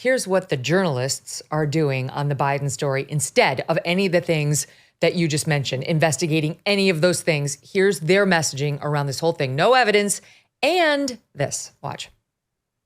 here's what the journalists are doing on the Biden story instead of any of the things that you just mentioned, investigating any of those things. Here's their messaging around this whole thing. No evidence. And this, watch.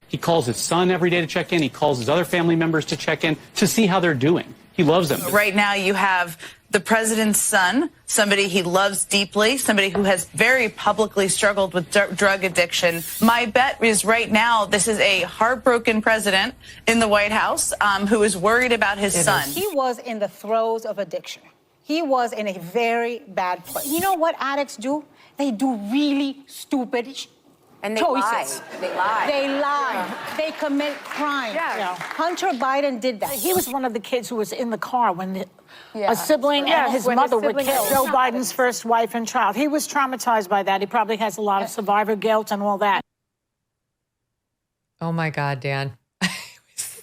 He calls his son every day to check in. He calls his other family members to check in to see how they're doing. He loves them. Right now you have the president's son, somebody he loves deeply, somebody who has very publicly struggled with drug addiction. My bet is right now this is a heartbroken president in the White House who is worried about his son. He was in the throes of addiction. He was in a very bad place. You know what addicts do? They do really stupid and they choices. lie. They lie. They lie. They commit crime. Yeah. Hunter Biden did that. He was one of the kids who was in the car when a sibling and his mother were killed. Joe Biden's first wife and child. He was traumatized by that. He probably has a lot of survivor guilt and all that. Oh my God, Dan.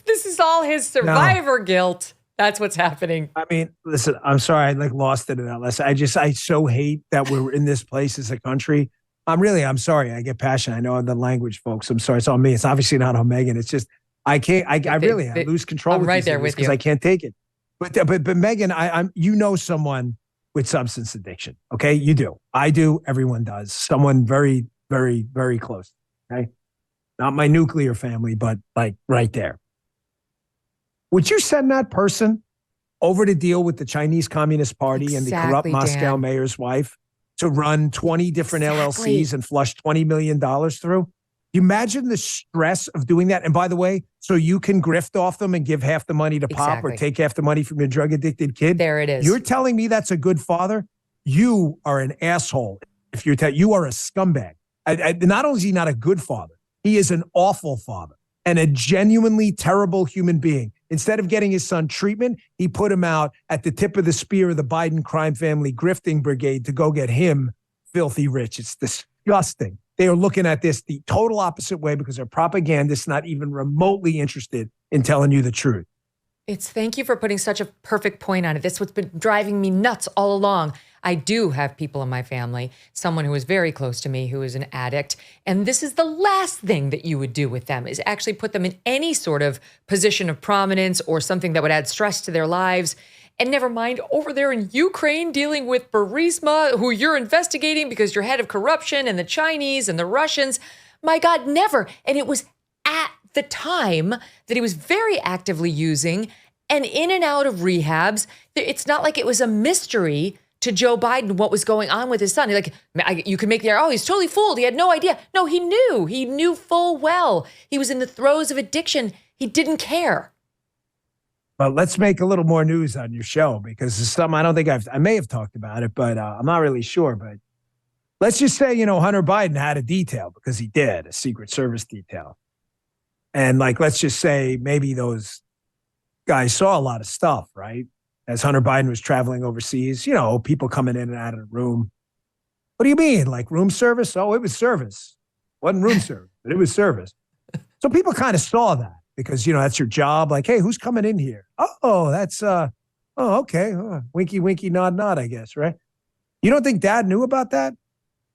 This is all his survivor guilt. That's what's happening. I mean, listen, I'm sorry. I lost it in that lesson. I so hate that we're in this place as a country. I'm sorry. I get passionate. I know the language, folks. I'm sorry. It's on me. It's obviously not on Megyn. It's just, I can't, I lose control I'm with right there with you. because I can't take it. But Megyn, I'm you know someone with substance addiction. Okay. You do. I do. Everyone does. Someone very, very, very close. Okay. Not my nuclear family, but like right there. Would you send that person over to deal with the Chinese Communist Party and the corrupt Moscow mayor's wife to run 20 different LLCs and flush $20 million through? You imagine the stress of doing that. And by the way, so you can grift off them and give half the money to Pop or take half the money from your drug addicted kid. There it is. You're telling me that's a good father? You are an asshole. If you are a scumbag. Not only is he not a good father, he is an awful father and a genuinely terrible human being. Instead of getting his son treatment, he put him out at the tip of the spear of the Biden crime family grifting brigade to go get him filthy rich. It's disgusting. They are looking at this the total opposite way because they're propagandists not even remotely interested in telling you the truth. Thank you for putting such a perfect point on it. That's what's been driving me nuts all along. I do have people in my family, someone who is very close to me who is an addict. And this is the last thing that you would do with them is actually put them in any sort of position of prominence or something that would add stress to their lives. And never mind over there in Ukraine dealing with Burisma, who you're investigating because you're head of corruption, and the Chinese and the Russians. My God, never. And it was at the time that he was very actively using and in and out of rehabs. It's not like it was a mystery to Joe Biden what was going on with his son. You could make the argument, he's totally fooled. He had no idea. No, he knew. He knew full well. He was in the throes of addiction. He didn't care. Well, let's make a little more news on your show because it's something I don't think I may have talked about it, but I'm not really sure. But let's just say, Hunter Biden had a detail because he did, a Secret Service detail. And let's just say maybe those guys saw a lot of stuff, right? As Hunter Biden was traveling overseas, people coming in and out of the room. What do you mean? Like room service? Oh, it was service. Wasn't room service, but it was service. So people kind of saw that because, that's your job. Like, hey, who's coming in here? Oh, that's, okay. Winky, winky, nod, nod, I guess, right? You don't think Dad knew about that?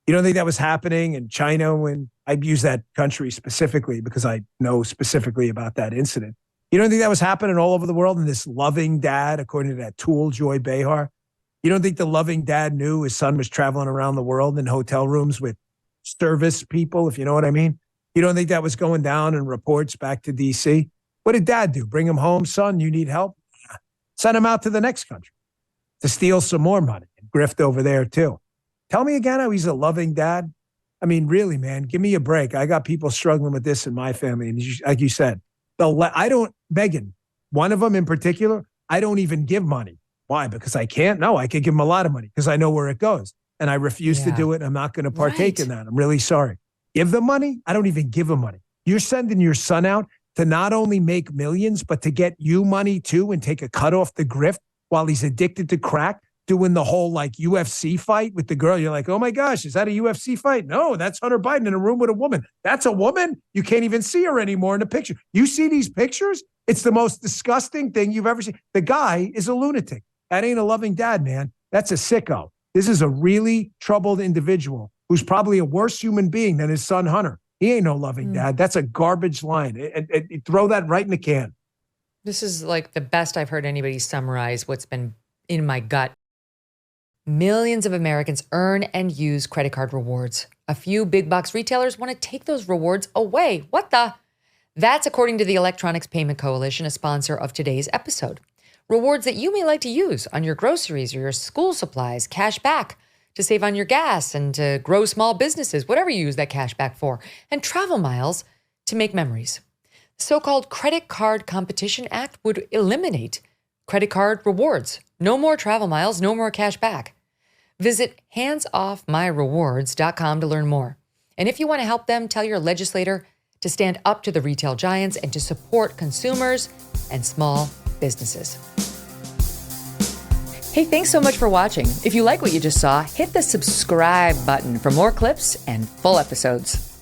You don't think that was happening in China when I use that country specifically because I know specifically about that incident? You don't think that was happening all over the world and this loving dad, according to that tool, Joy Behar? You don't think the loving dad knew his son was traveling around the world in hotel rooms with service people, if you know what I mean? You don't think that was going down in reports back to D.C.? What did Dad do? Bring him home, son? You need help? Send him out to the next country to steal some more money and grift over there too. Tell me again how he's a loving dad. I mean, really, man, give me a break. I got people struggling with this in my family. And like you said, Megyn, one of them in particular, I don't even give money. Why? Because I can't? No, I could give him a lot of money because I know where it goes. And I refuse to do it. I'm not going to partake in that. I'm really sorry. Give them money? I don't even give them money. You're sending your son out to not only make millions, but to get you money too and take a cut off the grift while he's addicted to crack, doing the whole UFC fight with the girl. You're like, oh my gosh, is that a UFC fight? No, that's Hunter Biden in a room with a woman. That's a woman? You can't even see her anymore in the picture. You see these pictures? It's the most disgusting thing you've ever seen. The guy is a lunatic. That ain't a loving dad, man. That's a sicko. This is a really troubled individual who's probably a worse human being than his son, Hunter. He ain't no loving dad. That's a garbage line. Throw that right in the can. This is like the best I've heard anybody summarize what's been in my gut. Millions of Americans earn and use credit card rewards. A few big box retailers want to take those rewards away. What the? That's according to the Electronics Payment Coalition, a sponsor of today's episode. Rewards that you may like to use on your groceries or your school supplies, cash back to save on your gas and to grow small businesses, whatever you use that cash back for, and travel miles to make memories. The so-called Credit Card Competition Act would eliminate credit card rewards. No more travel miles, no more cash back. Visit handsoffmyrewards.com to learn more. And if you want to help them, tell your legislator to stand up to the retail giants and to support consumers and small businesses. Hey, thanks so much for watching. If you like what you just saw, hit the subscribe button for more clips and full episodes.